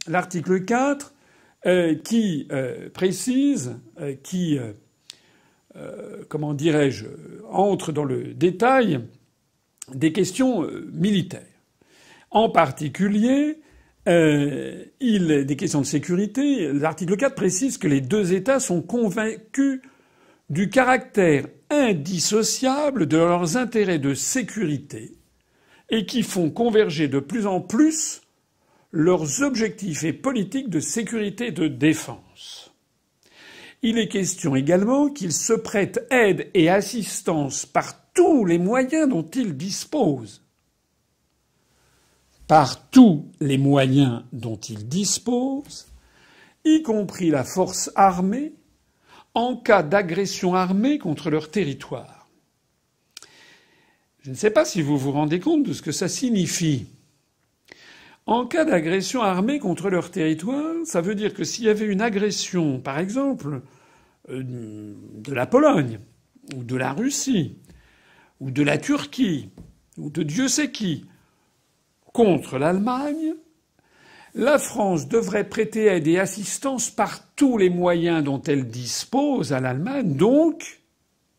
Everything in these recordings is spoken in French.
l'article 4 qui précise, comment dirais-je, entre dans le détail des questions militaires. En particulier, des questions de sécurité. L'article 4 précise que les deux États sont convaincus du caractère indissociable de leurs intérêts de sécurité et qui font converger de plus en plus leurs objectifs et politiques de sécurité et de défense. Il est question également qu'ils se prêtent aide et assistance par tous les moyens dont ils disposent. Par tous les moyens dont ils disposent, y compris la force armée, en cas d'agression armée contre leur territoire. Je ne sais pas si vous vous rendez compte de ce que ça signifie. En cas d'agression armée contre leur territoire, ça veut dire que s'il y avait une agression, par exemple, de la Pologne, ou de la Russie, ou de la Turquie, ou de Dieu sait qui, contre l'Allemagne, la France devrait prêter aide et assistance par tous les moyens dont elle dispose à l'Allemagne, donc,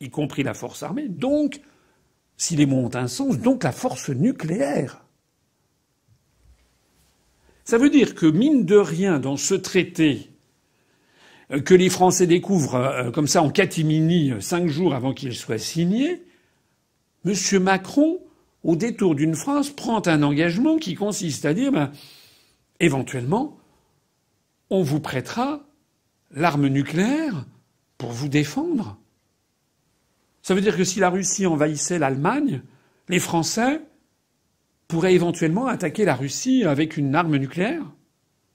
y compris la force armée, donc, si les mots ont un sens, donc la force nucléaire. Ça veut dire que, mine de rien, dans ce traité que les Français découvrent comme ça en catimini 5 jours avant qu'il soit signé, M. Macron, au détour d'une phrase, prend un engagement qui consiste à dire éventuellement, on vous prêtera l'arme nucléaire pour vous défendre. Ça veut dire que si la Russie envahissait l'Allemagne, les Français pourraient éventuellement attaquer la Russie avec une arme nucléaire.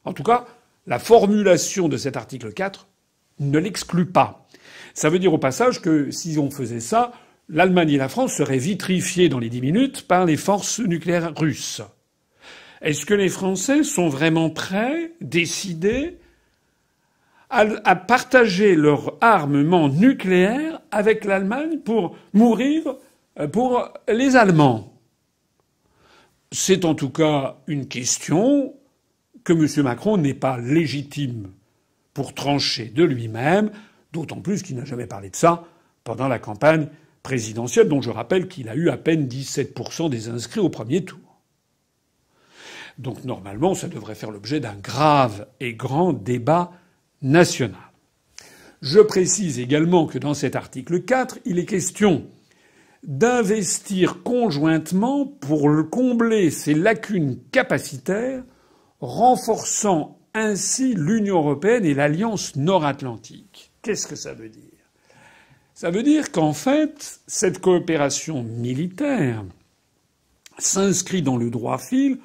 En tout cas, la formulation de cet article 4 ne l'exclut pas. Ça veut dire au passage que si on faisait ça, l'Allemagne et la France seraient vitrifiées dans les 10 minutes par les forces nucléaires russes. Est-ce que les Français sont vraiment prêts, décidés, à partager leur armement nucléaire avec l'Allemagne pour mourir pour les Allemands? C'est en tout cas une question que M. Macron n'est pas légitime pour trancher de lui-même, d'autant plus qu'il n'a jamais parlé de ça pendant la campagne présidentielle, dont je rappelle qu'il a eu à peine 17% des inscrits au premier tour. Donc normalement, ça devrait faire l'objet d'un grave et grand débat national. Je précise également que dans cet article 4, il est question d'investir conjointement pour combler ces lacunes capacitaires, renforçant ainsi l'Union européenne et l'Alliance nord-atlantique. Qu'est-ce que ça veut dire? Ça veut dire qu'en fait, cette coopération militaire s'inscrit dans le droit fil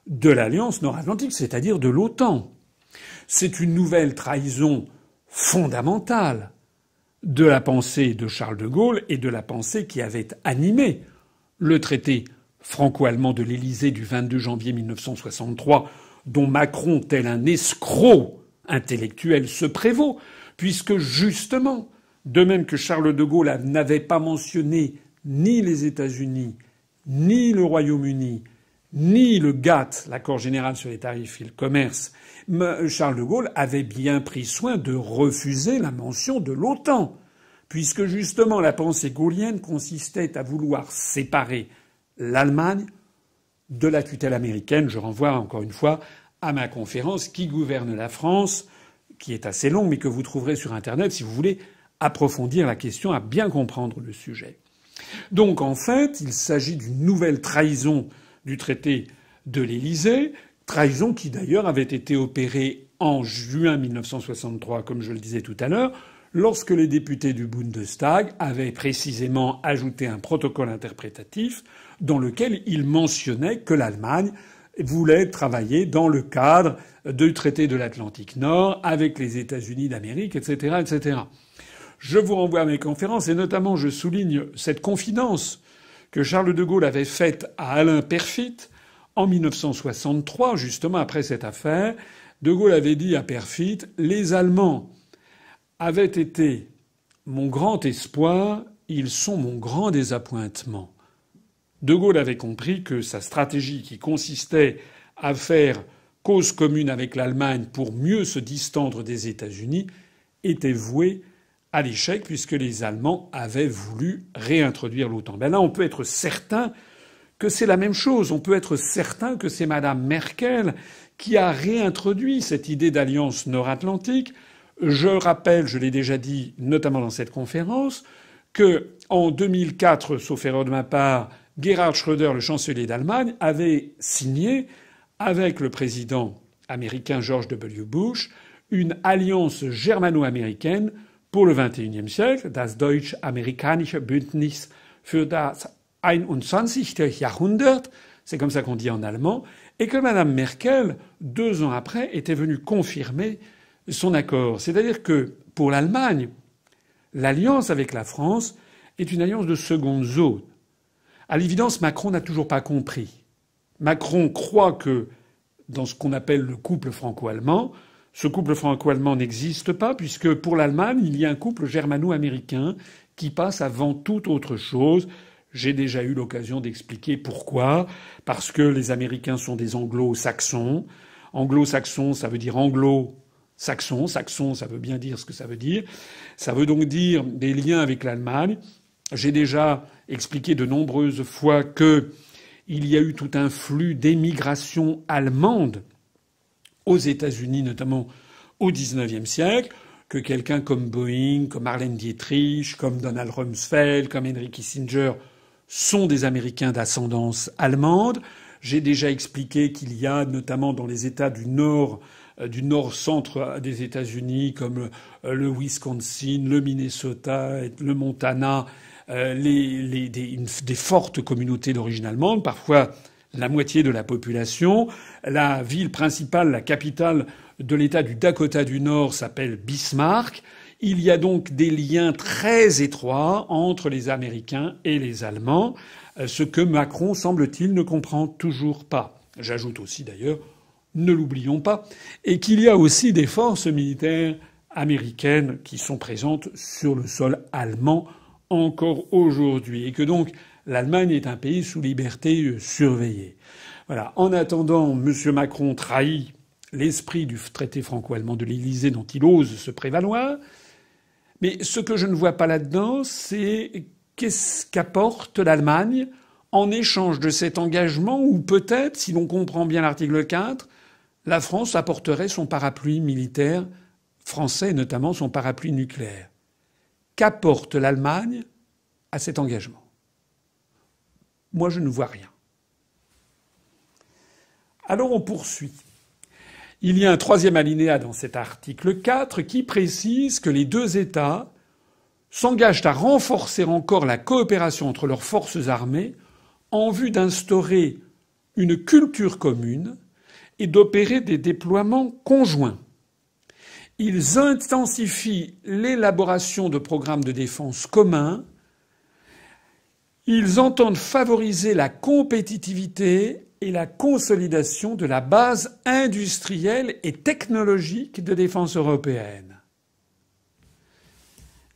de l'Alliance nord-atlantique, c'est-à-dire de l'OTAN. C'est une nouvelle trahison fondamentale de la pensée de Charles de Gaulle et de la pensée qui avait animé le traité franco-allemand de l'Élysée du 22 janvier 1963, dont Macron, tel un escroc intellectuel, se prévaut, puisque justement, de même que Charles de Gaulle n'avait pas mentionné ni les États-Unis, ni le Royaume-Uni, ni le GATT, l'accord général sur les tarifs et le commerce, Charles de Gaulle avait bien pris soin de refuser la mention de l'OTAN, puisque justement la pensée gaullienne consistait à vouloir séparer l'Allemagne de la tutelle américaine. Je renvoie encore une fois à ma conférence Qui gouverne la France, qui est assez longue, mais que vous trouverez sur Internet si vous voulez approfondir la question, à bien comprendre le sujet. Donc en fait, il s'agit d'une nouvelle trahison du traité de l'Élysée, trahison qui d'ailleurs avait été opérée en juin 1963, comme je le disais tout à l'heure, lorsque les députés du Bundestag avaient précisément ajouté un protocole interprétatif dans lequel ils mentionnaient que l'Allemagne voulait travailler dans le cadre du traité de l'Atlantique Nord avec les États-Unis d'Amérique, etc., etc. Je vous renvoie à mes conférences et notamment je souligne cette confidence que Charles de Gaulle avait faite à Alain Peyrefitte en 1963, justement après cette affaire. De Gaulle avait dit à Peyrefitte « Les Allemands avaient été mon grand espoir, ils sont mon grand désappointement ». De Gaulle avait compris que sa stratégie qui consistait à faire cause commune avec l'Allemagne pour mieux se distendre des États-Unis était vouée à l'échec puisque les Allemands avaient voulu réintroduire l'OTAN. Ben là, on peut être certain que c'est la même chose. On peut être certain que c'est Madame Merkel qui a réintroduit cette idée d'alliance nord-atlantique. Je rappelle, je l'ai déjà dit, notamment dans cette conférence, que en 2004, sauf erreur de ma part, Gerhard Schröder, le chancelier d'Allemagne, avait signé avec le président américain George W. Bush une alliance germano-américaine pour le XXIe siècle, das Deutsch-Amerikanische Bündnis für das 21. Jahrhundert, c'est comme ça qu'on dit en allemand, et que Mme Merkel, 2 ans après, était venue confirmer son accord. C'est-à-dire que pour l'Allemagne, l'alliance avec la France est une alliance de seconde zone. À l'évidence, Macron n'a toujours pas compris. Macron croit que dans ce qu'on appelle le couple franco-allemand, ce couple franco-allemand n'existe pas puisque pour l'Allemagne, il y a un couple germano-américain qui passe avant toute autre chose. J'ai déjà eu l'occasion d'expliquer pourquoi. Parce que les Américains sont des anglo-saxons. Anglo-saxon, ça veut dire anglo-saxon. Saxon, ça veut bien dire ce que ça veut dire. Ça veut donc dire des liens avec l'Allemagne. J'ai déjà expliqué de nombreuses fois que il y a eu tout un flux d'émigration allemande aux États-Unis, notamment au XIXe siècle, que quelqu'un comme Boeing, comme Marlène Dietrich, comme Donald Rumsfeld, comme Henry Kissinger sont des Américains d'ascendance allemande. J'ai déjà expliqué qu'il y a, notamment dans les États du nord-centre des États-Unis, comme le Wisconsin, le Minnesota, le Montana, des fortes communautés d'origine allemande, parfois la moitié de la population. La ville principale, la capitale de l'État du Dakota du Nord s'appelle Bismarck. Il y a donc des liens très étroits entre les Américains et les Allemands, ce que Macron, semble-t-il, ne comprend toujours pas. J'ajoute aussi d'ailleurs, ne l'oublions pas, et qu'il y a aussi des forces militaires américaines qui sont présentes sur le sol allemand encore aujourd'hui, et que donc l'Allemagne est un pays sous liberté surveillée. Voilà. En attendant, M. Macron trahit l'esprit du traité franco-allemand de l'Élysée dont il ose se prévaloir. Mais ce que je ne vois pas là-dedans, c'est qu'est-ce qu'apporte l'Allemagne en échange de cet engagement où peut-être, si l'on comprend bien l'article 4, la France apporterait son parapluie militaire français, notamment son parapluie nucléaire. Qu'apporte l'Allemagne à cet engagement ? Moi, je ne vois rien. Alors on poursuit. Il y a un 3e alinéa dans cet article 4 qui précise que les 2 États s'engagent à renforcer encore la coopération entre leurs forces armées en vue d'instaurer une culture commune et d'opérer des déploiements conjoints. Ils intensifient l'élaboration de programmes de défense communs. Ils entendent favoriser la compétitivité et la consolidation de la base industrielle et technologique de défense européenne.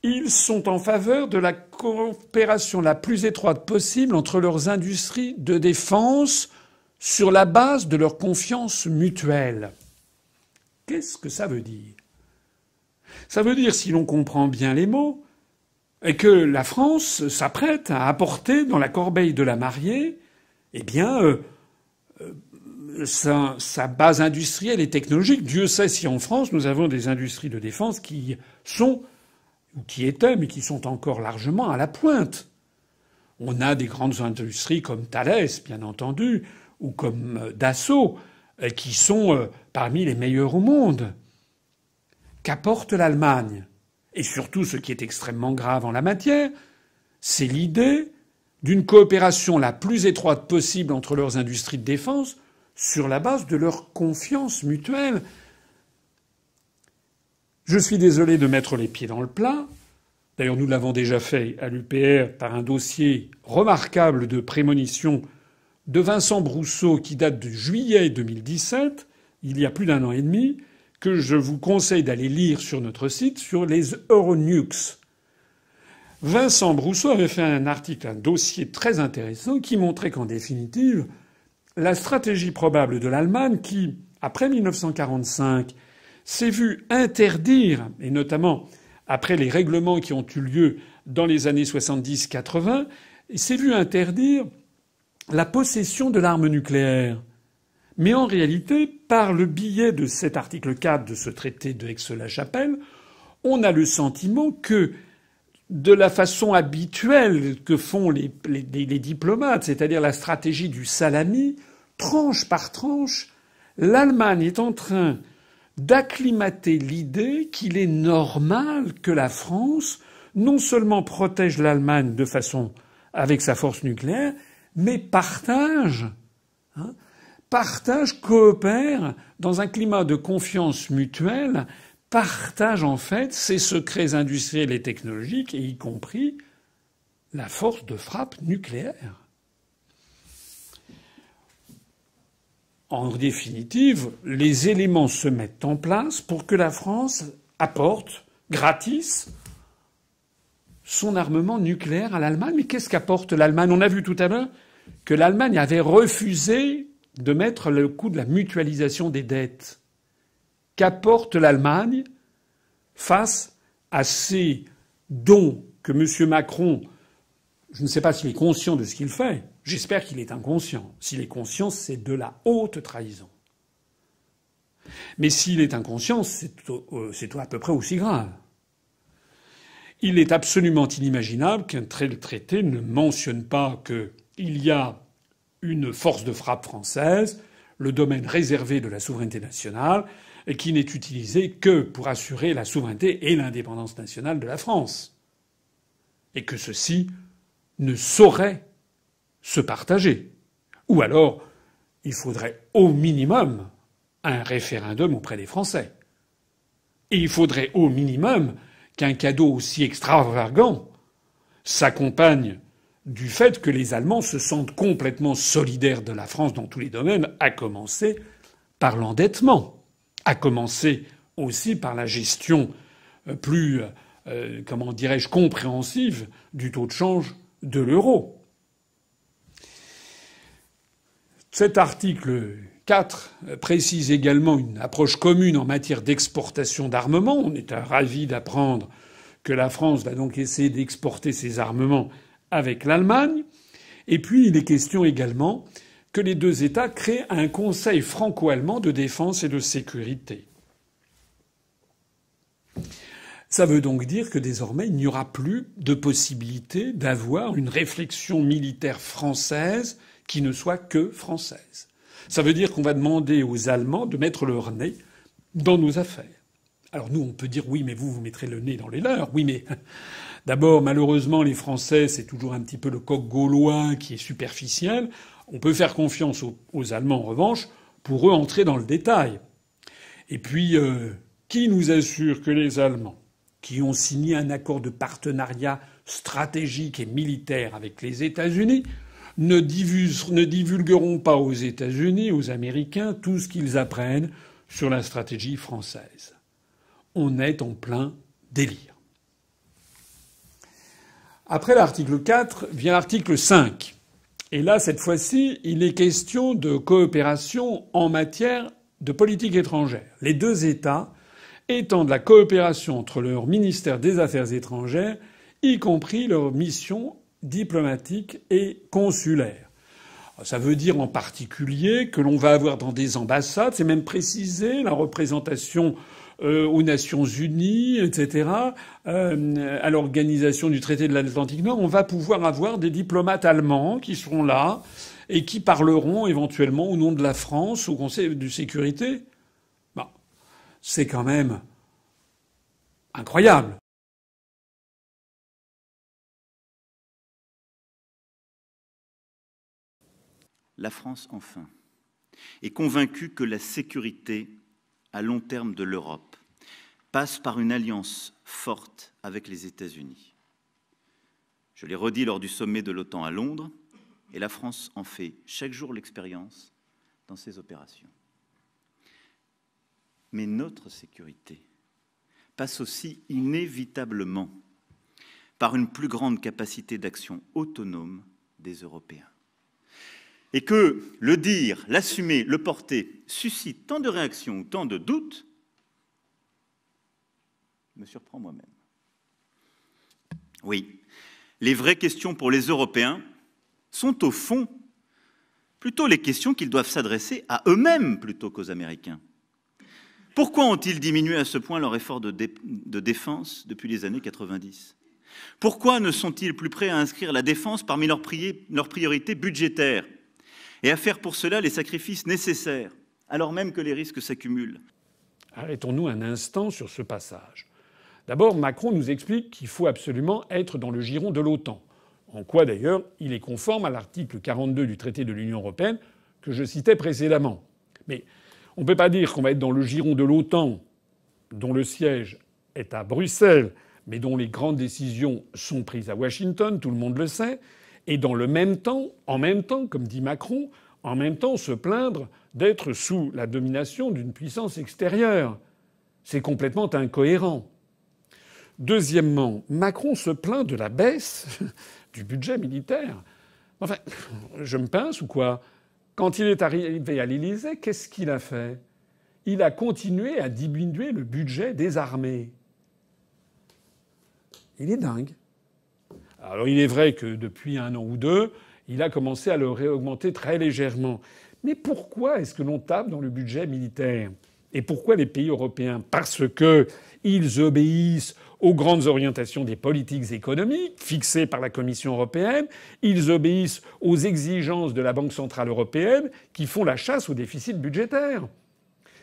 Ils sont en faveur de la coopération la plus étroite possible entre leurs industries de défense sur la base de leur confiance mutuelle. Qu'est-ce que ça veut dire ? Ça veut dire, si l'on comprend bien les mots, que la France s'apprête à apporter dans la corbeille de la mariée, eh bien, sa base industrielle et technologique. Dieu sait si en France nous avons des industries de défense qui sont, ou qui étaient, mais qui sont encore largement à la pointe. On a des grandes industries comme Thales, bien entendu, ou comme Dassault, qui sont parmi les meilleures au monde. Qu'apporte l'Allemagne ? Et surtout, ce qui est extrêmement grave en la matière, c'est l'idée d'une coopération la plus étroite possible entre leurs industries de défense sur la base de leur confiance mutuelle. Je suis désolé de mettre les pieds dans le plat. D'ailleurs, nous l'avons déjà fait à l'UPR par un dossier remarquable de prémonition de Vincent Brousseau qui date de juillet 2017, il y a plus d'1 an et demi, que je vous conseille d'aller lire sur notre site sur les Euronukes. Vincent Brousseau avait fait un article, un dossier très intéressant qui montrait qu'en définitive, la stratégie probable de l'Allemagne, qui après 1945, s'est vu interdire, et notamment après les règlements qui ont eu lieu dans les années 70-80, il s'est vu interdire la possession de l'arme nucléaire. Mais en réalité, par le biais de cet article 4 de ce traité de Aix-la-Chapelle, on a le sentiment que, de la façon habituelle que font les diplomates, c'est-à-dire la stratégie du salami, tranche par tranche, l'Allemagne est en train d'acclimater l'idée qu'il est normal que la France non seulement protège l'Allemagne de façon avec sa force nucléaire, mais partage, coopère dans un climat de confiance mutuelle, partage en fait ses secrets industriels et technologiques, et y compris la force de frappe nucléaire. En définitive, les éléments se mettent en place pour que la France apporte, gratis, son armement nucléaire à l'Allemagne. Mais qu'est-ce qu'apporte l'Allemagne? On a vu tout à l'heure que l'Allemagne avait refusé de mettre le coût de la mutualisation des dettes. Qu'apporte l'Allemagne face à ces dons que M. Macron, je ne sais pas s'il est conscient de ce qu'il fait, j'espère qu'il est inconscient. S'il est conscient, c'est de la haute trahison. Mais s'il est inconscient, c'est à peu près aussi grave. Il est absolument inimaginable qu'un tel traité ne mentionne pas qu'il y a une force de frappe française, le domaine réservé de la souveraineté nationale, et qui n'est utilisé que pour assurer la souveraineté et l'indépendance nationale de la France. Et que ceci ne saurait se partager. Ou alors, il faudrait au minimum un référendum auprès des Français. Et il faudrait au minimum qu'un cadeau aussi extravagant s'accompagne du fait que les Allemands se sentent complètement solidaires de la France dans tous les domaines, à commencer par l'endettement, à commencer aussi par la gestion plus, comment dirais-je, compréhensive du taux de change de l'euro. Cet article 4 précise également une approche commune en matière d'exportation d'armements. On est ravis d'apprendre que la France va donc essayer d'exporter ses armements avec l'Allemagne. Et puis, il est question également que les deux États créent un Conseil franco-allemand de défense et de sécurité. Ça veut donc dire que désormais, il n'y aura plus de possibilité d'avoir une réflexion militaire française qui ne soit que française. Ça veut dire qu'on va demander aux Allemands de mettre leur nez dans nos affaires. Alors nous, on peut dire oui, mais vous mettrez le nez dans les leurs. Oui, mais d'abord, malheureusement, les Français, c'est toujours un petit peu le coq gaulois qui est superficiel. On peut faire confiance aux Allemands, en revanche, pour eux entrer dans le détail. Et puis, qui nous assure que les Allemands, qui ont signé un accord de partenariat stratégique et militaire avec les États-Unis, ne divulgueront pas aux États-Unis, aux Américains, tout ce qu'ils apprennent sur la stratégie française? On est en plein délire. Après l'article 4 vient l'article 5. Et là, cette fois-ci, il est question de coopération en matière de politique étrangère. Les deux États étendent la coopération entre leur ministère des Affaires étrangères, y compris leur mission diplomatique et consulaire. Ça veut dire en particulier que l'on va avoir dans des ambassades, c'est même précisé, la représentation aux Nations Unies, etc., à l'organisation du traité de l'Atlantique Nord, on va pouvoir avoir des diplomates allemands qui seront là et qui parleront éventuellement au nom de la France au Conseil de sécurité. Bon, c'est quand même incroyable. La France, enfin, est convaincue que la sécurité à long terme de l'Europe passe par une alliance forte avec les États-Unis. Je l'ai redit lors du sommet de l'OTAN à Londres, et la France en fait chaque jour l'expérience dans ses opérations. Mais notre sécurité passe aussi inévitablement par une plus grande capacité d'action autonome des Européens. et que le dire, l'assumer, le porter suscite tant de réactions ou tant de doutes, me surprend moi-même. Oui, les vraies questions pour les Européens sont au fond plutôt les questions qu'ils doivent s'adresser à eux-mêmes plutôt qu'aux Américains. Pourquoi ont-ils diminué à ce point leur effort de défense depuis les années 90 ? Pourquoi ne sont-ils plus prêts à inscrire la défense parmi leurs priorités budgétaires et à faire pour cela les sacrifices nécessaires, alors même que les risques s'accumulent ? Arrêtons-nous un instant sur ce passage. D'abord, Macron nous explique qu'il faut absolument être dans le giron de l'OTAN. En quoi, d'ailleurs, il est conforme à l'article 42 du traité de l'Union européenne que je citais précédemment. Mais on ne peut pas dire qu'on va être dans le giron de l'OTAN, dont le siège est à Bruxelles, mais dont les grandes décisions sont prises à Washington, tout le monde le sait, et en même temps, comme dit Macron, en même temps se plaindre d'être sous la domination d'une puissance extérieure. C'est complètement incohérent. Deuxièmement, Macron se plaint de la baisse du budget militaire. Enfin, je me pince ou quoi ? Quand il est arrivé à l'Élysée, qu'est-ce qu'il a fait ? Il a continué à diminuer le budget des armées. Il est dingue. Alors il est vrai que depuis 1 an ou 2, il a commencé à le réaugmenter très légèrement. Mais pourquoi est-ce que l'on tape dans le budget militaire ? Et pourquoi les pays européens ? Parce qu'ils obéissent aux grandes orientations des politiques économiques fixées par la Commission européenne, ils obéissent aux exigences de la Banque centrale européenne qui font la chasse au déficit budgétaire.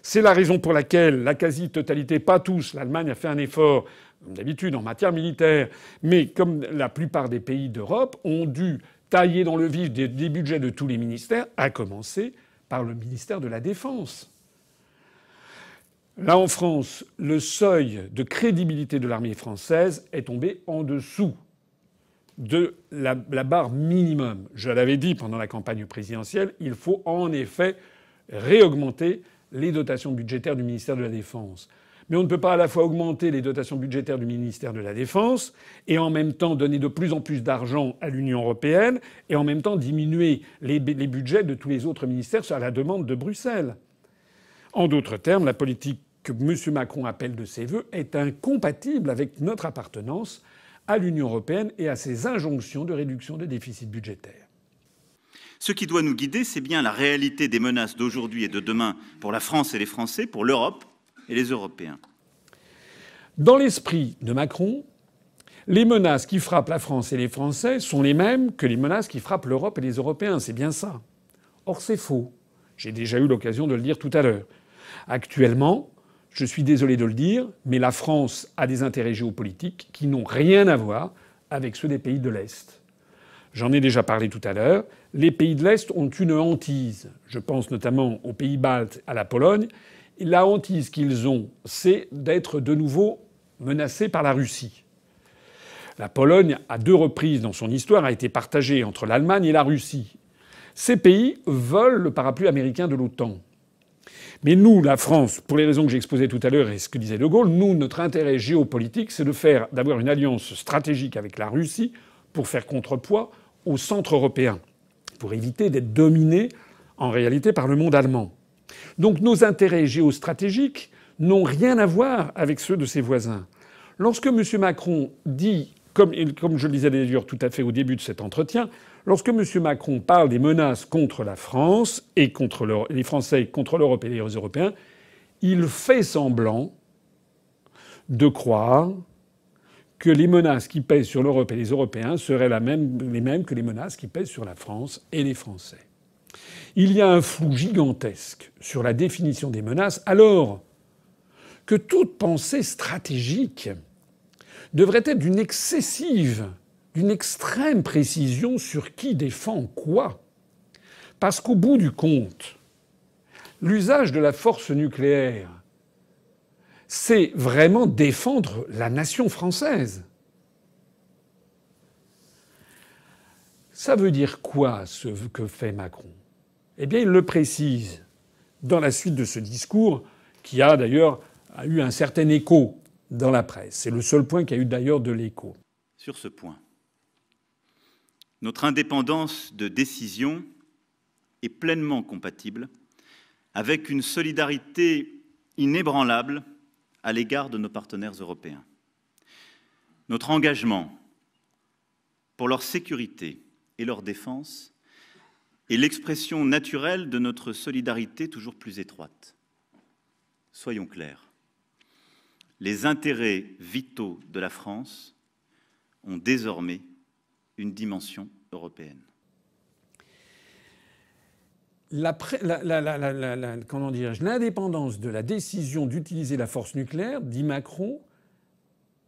C'est la raison pour laquelle la quasi-totalité, pas tous, l'Allemagne a fait un effort, comme d'habitude, en matière militaire, mais comme la plupart des pays d'Europe, ont dû tailler dans le vif des budgets de tous les ministères, à commencer par le ministère de la Défense. Là, en France, le seuil de crédibilité de l'armée française est tombé en dessous de la barre minimum. Je l'avais dit pendant la campagne présidentielle, il faut en effet réaugmenter les dotations budgétaires du ministère de la Défense. Mais on ne peut pas à la fois augmenter les dotations budgétaires du ministère de la Défense et en même temps donner de plus en plus d'argent à l'Union européenne et en même temps diminuer les budgets de tous les autres ministères à la demande de Bruxelles. En d'autres termes, la politique que M. Macron appelle de ses vœux est incompatible avec notre appartenance à l'Union européenne et à ses injonctions de réduction des déficits budgétaires. Ce qui doit nous guider, c'est bien la réalité des menaces d'aujourd'hui et de demain pour la France et les Français, pour l'Europe et les Européens. Dans l'esprit de Macron, les menaces qui frappent la France et les Français sont les mêmes que les menaces qui frappent l'Europe et les Européens. C'est bien ça. Or, c'est faux. J'ai déjà eu l'occasion de le dire tout à l'heure. Actuellement, je suis désolé de le dire, mais la France a des intérêts géopolitiques qui n'ont rien à voir avec ceux des pays de l'Est. J'en ai déjà parlé tout à l'heure. Les pays de l'Est ont une hantise. Je pense notamment aux pays baltes, à la Pologne. La hantise qu'ils ont, c'est d'être de nouveau menacés par la Russie. La Pologne, à 2 reprises dans son histoire, a été partagée entre l'Allemagne et la Russie. Ces pays veulent le parapluie américain de l'OTAN. Mais nous, la France, pour les raisons que j'exposais tout à l'heure et ce que disait De Gaulle, nous, notre intérêt géopolitique, c'est d'avoir une alliance stratégique avec la Russie pour faire contrepoids au centre européen, pour éviter d'être dominés en réalité par le monde allemand. Donc nos intérêts géostratégiques n'ont rien à voir avec ceux de ses voisins. Lorsque M. Macron dit, comme je le disais d'ailleurs tout à fait au début de cet entretien, lorsque M. Macron parle des menaces contre la France et contre les Français, contre l'Europe et les Européens, il fait semblant de croire que les menaces qui pèsent sur l'Europe et les Européens seraient les mêmes que les menaces qui pèsent sur la France et les Français. Il y a un flou gigantesque sur la définition des menaces, alors que toute pensée stratégique devrait être d'une extrême précision sur qui défend quoi. Parce qu'au bout du compte, l'usage de la force nucléaire, c'est vraiment défendre la nation française. Ça veut dire quoi, ce que fait Macron ? Eh bien, il le précise dans la suite de ce discours, qui a d'ailleurs eu un certain écho dans la presse. C'est le seul point qui a eu d'ailleurs de l'écho. Sur ce point, notre indépendance de décision est pleinement compatible avec une solidarité inébranlable à l'égard de nos partenaires européens. Notre engagement pour leur sécurité et leur défense est l'expression naturelle de notre solidarité toujours plus étroite. Soyons clairs, les intérêts vitaux de la France ont désormais une dimension européenne. L'indépendance de la décision d'utiliser la force nucléaire, dit Macron,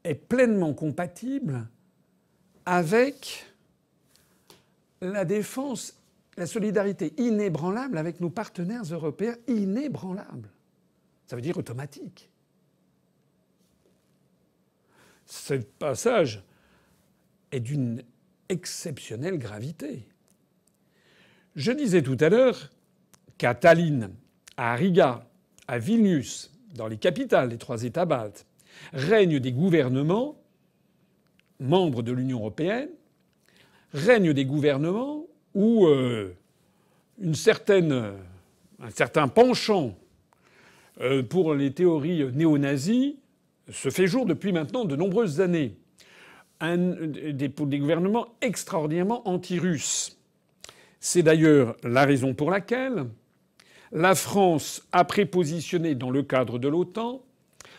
est pleinement compatible avec la défense, la solidarité inébranlable avec nos partenaires européens, inébranlable. Ça veut dire automatique. Ce passage est d'une exceptionnelle gravité. Je disais tout à l'heure qu'à Tallinn, à Riga, à Vilnius, dans les capitales des 3 États baltes, règnent des gouvernements membres de l'Union européenne, règnent des gouvernements où un certain penchant pour les théories néo-nazies se fait jour depuis maintenant de nombreuses années. Des gouvernements extraordinairement anti-russes. C'est d'ailleurs la raison pour laquelle la France a prépositionné dans le cadre de l'OTAN,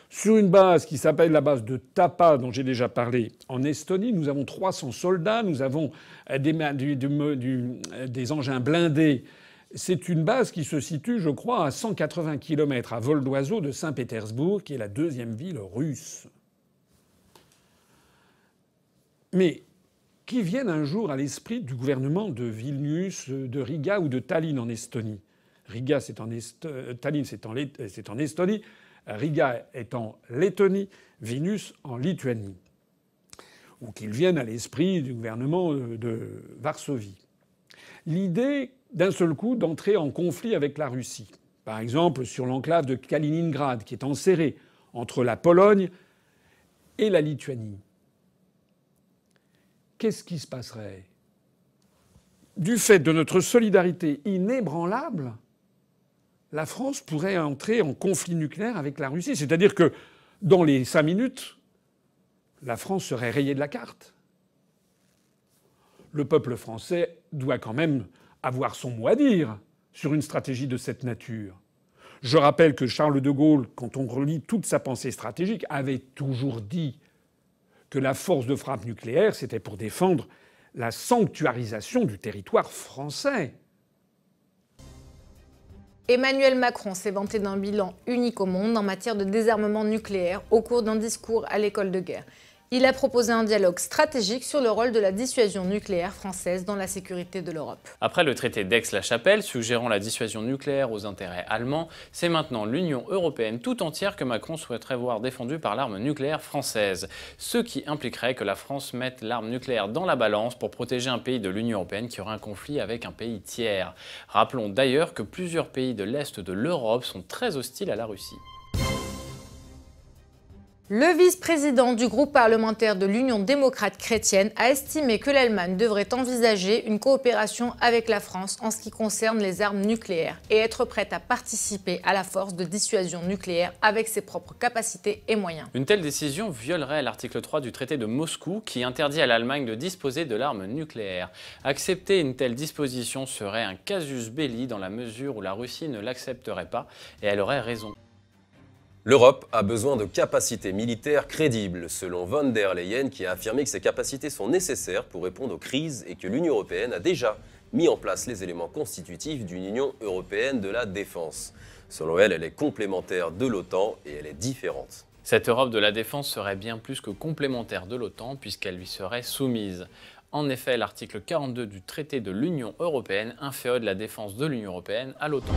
sur une base qui s'appelle la base de Tapa, dont j'ai déjà parlé, en Estonie. Nous avons 300 soldats, nous avons des engins blindés. C'est une base qui se situe, je crois, à 180 km à vol d'oiseau de Saint-Pétersbourg, qui est la 2e ville russe. Mais qui vienne un jour à l'esprit du gouvernement de Vilnius, de Riga ou de Tallinn en Estonie. Riga, Tallinn, c'est en Estonie. Riga est en Lettonie, Vilnius en Lituanie. Ou qu'ils viennent à l'esprit du gouvernement de Varsovie. L'idée, d'un seul coup, d'entrer en conflit avec la Russie. Par exemple, sur l'enclave de Kaliningrad, qui est enserrée entre la Pologne et la Lituanie. Qu'est-ce qui se passerait? Du fait de notre solidarité inébranlable, la France pourrait entrer en conflit nucléaire avec la Russie. C'est-à-dire que dans les 5 minutes, la France serait rayée de la carte. Le peuple français doit quand même avoir son mot à dire sur une stratégie de cette nature. Je rappelle que Charles de Gaulle, quand on relit toute sa pensée stratégique, avait toujours dit que la force de frappe nucléaire, c'était pour défendre la sanctuarisation du territoire français. Emmanuel Macron s'est vanté d'un bilan unique au monde en matière de désarmement nucléaire au cours d'un discours à l'école de guerre. Il a proposé un dialogue stratégique sur le rôle de la dissuasion nucléaire française dans la sécurité de l'Europe. Après le traité d'Aix-la-Chapelle, suggérant la dissuasion nucléaire aux intérêts allemands, c'est maintenant l'Union européenne tout entière que Macron souhaiterait voir défendue par l'arme nucléaire française. Ce qui impliquerait que la France mette l'arme nucléaire dans la balance pour protéger un pays de l'Union européenne qui aurait un conflit avec un pays tiers. Rappelons d'ailleurs que plusieurs pays de l'Est de l'Europe sont très hostiles à la Russie. Le vice-président du groupe parlementaire de l'Union démocrate chrétienne a estimé que l'Allemagne devrait envisager une coopération avec la France en ce qui concerne les armes nucléaires et être prête à participer à la force de dissuasion nucléaire avec ses propres capacités et moyens. Une telle décision violerait l'article 3 du traité de Moscou qui interdit à l'Allemagne de disposer de l'arme nucléaire. Accepter une telle disposition serait un casus belli dans la mesure où la Russie ne l'accepterait pas et elle aurait raison. L'Europe a besoin de capacités militaires crédibles, selon von der Leyen, qui a affirmé que ces capacités sont nécessaires pour répondre aux crises et que l'Union européenne a déjà mis en place les éléments constitutifs d'une Union européenne de la défense. Selon elle, elle est complémentaire de l'OTAN et elle est différente. Cette Europe de la défense serait bien plus que complémentaire de l'OTAN puisqu'elle lui serait soumise. En effet, l'article 42 du traité de l'Union européenne inféode la défense de l'Union européenne à l'OTAN.